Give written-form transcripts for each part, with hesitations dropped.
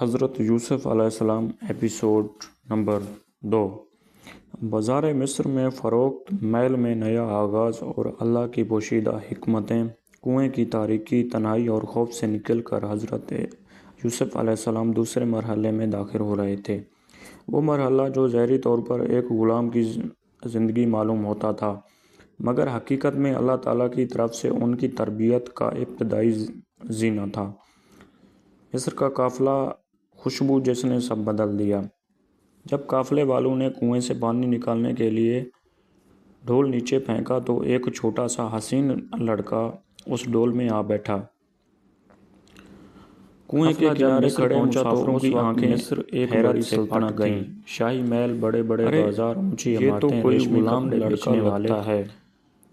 حضرت یوسف علیہ السلام ایپیسوڈ نمبر 2۔ بازار مصر میں فروخت، میل میں نیا آغاز اور اللہ کی پوشیدہ حکمتیں۔ کنویں کی تاریکی، تنہائی اور خوف سے نکل کر حضرت یوسف علیہ السلام دوسرے مرحلے میں داخل ہو رہے تھے۔ وہ مرحلہ جو ظاہری طور پر ایک غلام کی زندگی معلوم ہوتا تھا، مگر حقیقت میں اللہ تعالیٰ کی طرف سے ان کی تربیت کا ابتدائی زینہ تھا۔ مصر کا قافلہ خوشبو جس نے سب بدل دیا۔ جب قافلے والوں نے کنویں سے پانی نکالنے کے لیے ڈول نیچے پھینکا تو ایک چھوٹا سا حسین لڑکا اس ڈول میں آ بیٹھا۔ کنویں کے کنارے کھڑے مسافروں کی آنکھیں حیرت سے پھٹ گئیں۔ شاہی محل، بڑے بڑے بازار، اونچی عمارتیں، ریشمی کپڑے بیچنے والے،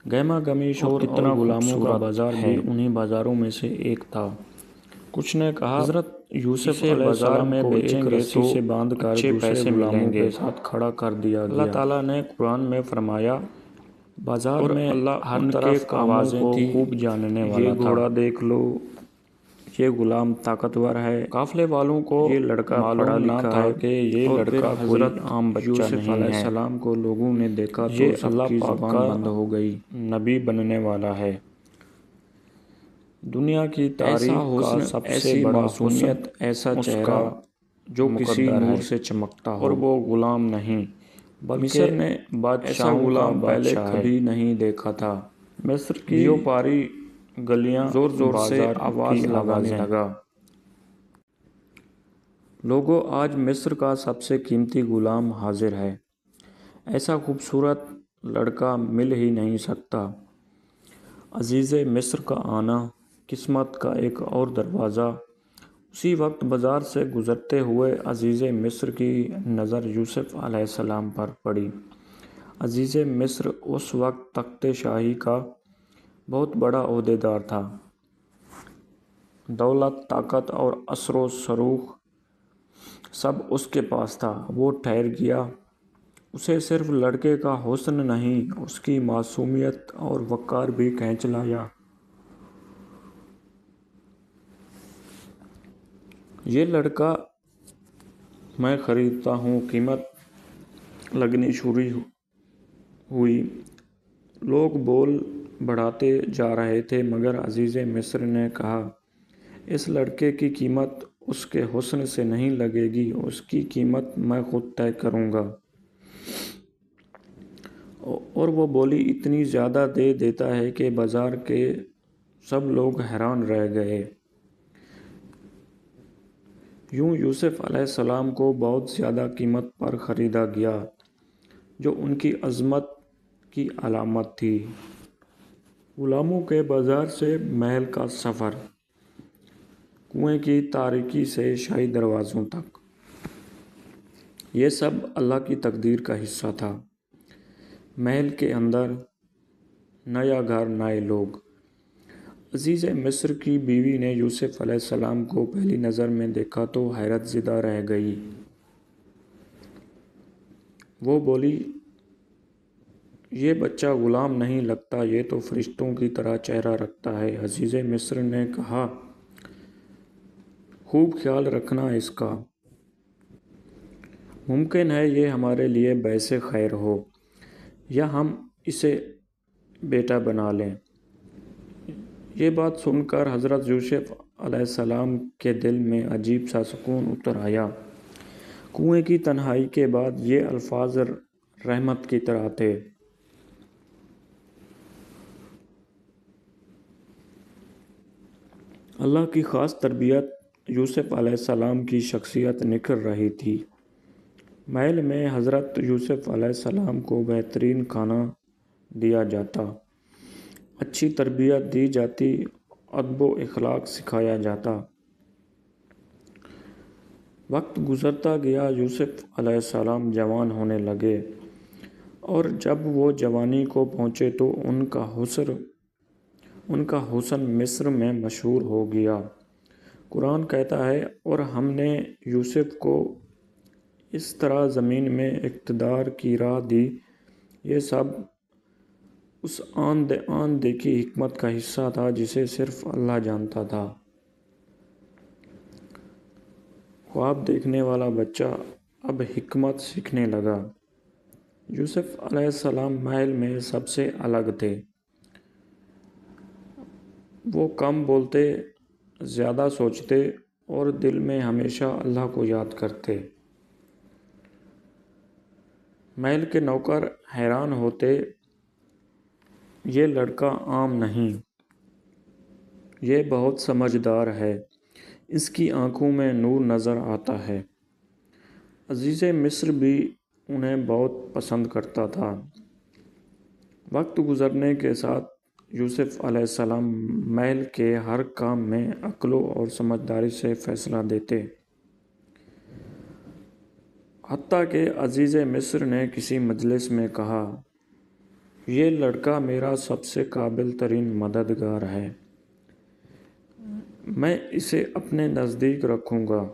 گہما گمیش اور کتنا غلاموں کا بازار بھی انہی بازاروں میں سے ایک تھا۔ کچھ نے کہا حضرت یوسف علیہ السلام میں بیچیں گے تو سے باندھ کر اچھے پیسے غلاموں کے ساتھ کھڑا کر دیا گیا۔ اللہ تعالیٰ نے قرآن میں فرمایا، بازار میں اللہ ہر طرف آوازیں تھی، خوب جاننے والا تھا۔ یہ گھوڑا دیکھ لو، یہ غلام طاقتور ہے۔ قافلے والوں کو یہ لڑکا معلوم نہ تھا کہ یہ لڑکا حضرت عام بچہ نہیں ہے۔ یوسف علیہ السلام کو لوگوں نے دیکھا تو سب کی زبان بند ہو گئی، نبی بننے والا ہے۔ دنیا کی تاریخ کا سب سے بڑا معصومیت، ایسا چہرہ جو کسی نور سے چمکتا ہو، اور وہ غلام نہیں بلکہ نے ایسا غلام پہلے کبھی نہیں دیکھا تھا۔ مصر کی بیوپاری گلیاں زور زور سے آواز لگانے لگا، لوگو آج مصر کا سب سے قیمتی غلام حاضر ہے، ایسا خوبصورت لڑکا مل ہی نہیں سکتا۔ عزیز مصر کا آنا قسمت کا ایک اور دروازہ۔ اسی وقت بازار سے گزرتے ہوئے عزیز مصر کی نظر یوسف علیہ السلام پر پڑی۔ عزیز مصر اس وقت تخت شاہی کا بہت بڑا عہدیدار تھا۔ دولت، طاقت اور اثر و رسوخ سب اس کے پاس تھا۔ وہ ٹھہر گیا۔ اسے صرف لڑکے کا حسن نہیں، اس کی معصومیت اور وقار بھی کھینچ لایا۔ یہ لڑکا میں خریدتا ہوں، قیمت لگنی شروع ہوئی۔ لوگ بول بڑھاتے جا رہے تھے، مگر عزیز مصر نے کہا، اس لڑکے کی قیمت اس کے حسن سے نہیں لگے گی، اس کی قیمت میں خود طے کروں گا۔ اور وہ بولی، اتنی زیادہ دے دیتا ہے کہ بازار کے سب لوگ حیران رہ گئے۔ یوں یوسف علیہ السلام کو بہت زیادہ قیمت پر خریدا گیا، جو ان کی عظمت کی علامت تھی۔ غلاموں کے بازار سے محل کا سفر، کنویں کی تاریکی سے شاہی دروازوں تک، یہ سب اللہ کی تقدیر کا حصہ تھا۔ محل کے اندر نیا گھر، نئے لوگ۔ عزیز مصر کی بیوی نے یوسف علیہ السلام کو پہلی نظر میں دیکھا تو حیرت زدہ رہ گئی۔ وہ بولی، یہ بچہ غلام نہیں لگتا، یہ تو فرشتوں کی طرح چہرہ رکھتا ہے۔ عزیز مصر نے کہا، خوب خیال رکھنا اس کا، ممکن ہے یہ ہمارے لیے باعث خیر ہو، یا ہم اسے بیٹا بنا لیں۔ یہ بات سن کر حضرت یوسف علیہ السلام کے دل میں عجیب سا سکون اتر آیا۔ کنویں کی تنہائی کے بعد یہ الفاظ رحمت کی طرح تھے۔ اللہ کی خاص تربیت، یوسف علیہ السلام کی شخصیت نکھر رہی تھی۔ محل میں حضرت یوسف علیہ السلام کو بہترین کھانا دیا جاتا، اچھی تربیت دی جاتی، ادب و اخلاق سکھایا جاتا۔ وقت گزرتا گیا، یوسف علیہ السلام جوان ہونے لگے، اور جب وہ جوانی کو پہنچے تو ان کا حسن مصر میں مشہور ہو گیا۔ قرآن کہتا ہے، اور ہم نے یوسف کو اس طرح زمین میں اقتدار کی راہ دی، یہ سب اس آن دیکھی حکمت کا حصہ تھا جسے صرف اللہ جانتا تھا۔ خواب دیکھنے والا بچہ اب حکمت سیکھنے لگا۔ یوسف علیہ السلام محل میں سب سے الگ تھے۔ وہ کم بولتے، زیادہ سوچتے اور دل میں ہمیشہ اللہ کو یاد کرتے۔ محل کے نوکر حیران ہوتے، یہ لڑکا عام نہیں، یہ بہت سمجھدار ہے، اس کی آنکھوں میں نور نظر آتا ہے۔ عزیز مصر بھی انہیں بہت پسند کرتا تھا۔ وقت گزرنے کے ساتھ یوسف علیہ السلام محل کے ہر کام میں عقل اور سمجھداری سے فیصلہ دیتے۔ حتیٰ کہ عزیز مصر نے کسی مجلس میں کہا، یہ لڑکا میرا سب سے قابل ترین مددگار ہے، میں اسے اپنے نزدیک رکھوں گا۔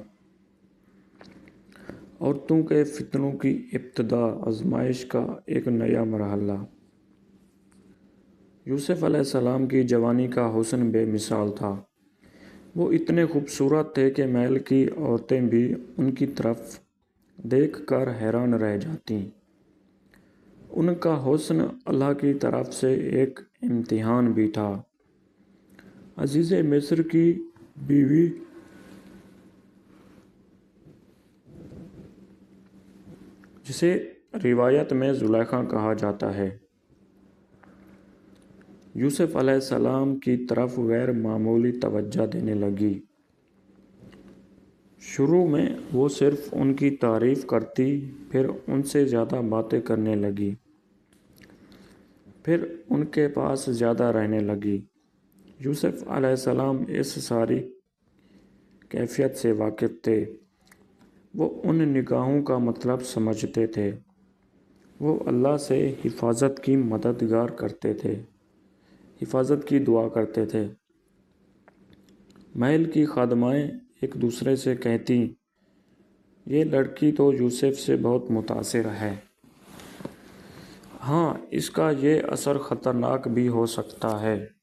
عورتوں کے فتنوں کی ابتدا، آزمائش کا ایک نیا مرحلہ۔ یوسف علیہ السلام کی جوانی کا حسن بے مثال تھا۔ وہ اتنے خوبصورت تھے کہ محل کی عورتیں بھی ان کی طرف دیکھ کر حیران رہ جاتیں۔ ان کا حسن اللہ کی طرف سے ایک امتحان بھی تھا۔ عزیز مصر کی بیوی جسے روایت میں زلیخا کہا جاتا ہے، یوسف علیہ السلام کی طرف غیر معمولی توجہ دینے لگی۔ شروع میں وہ صرف ان کی تعریف کرتی، پھر ان سے زیادہ باتیں کرنے لگی، پھر ان کے پاس زیادہ رہنے لگی۔ یوسف علیہ السلام اس ساری کیفیت سے واقف تھے۔ وہ ان نگاہوں کا مطلب سمجھتے تھے۔ وہ اللہ سے حفاظت کی مددگار کرتے تھے، حفاظت کی دعا کرتے تھے۔ محل کی خادمائیں ایک دوسرے سے کہتیں، یہ لڑکی تو یوسف سے بہت متاثر ہے۔ ہاں، اس کا یہ اثر خطرناک بھی ہو سکتا ہے۔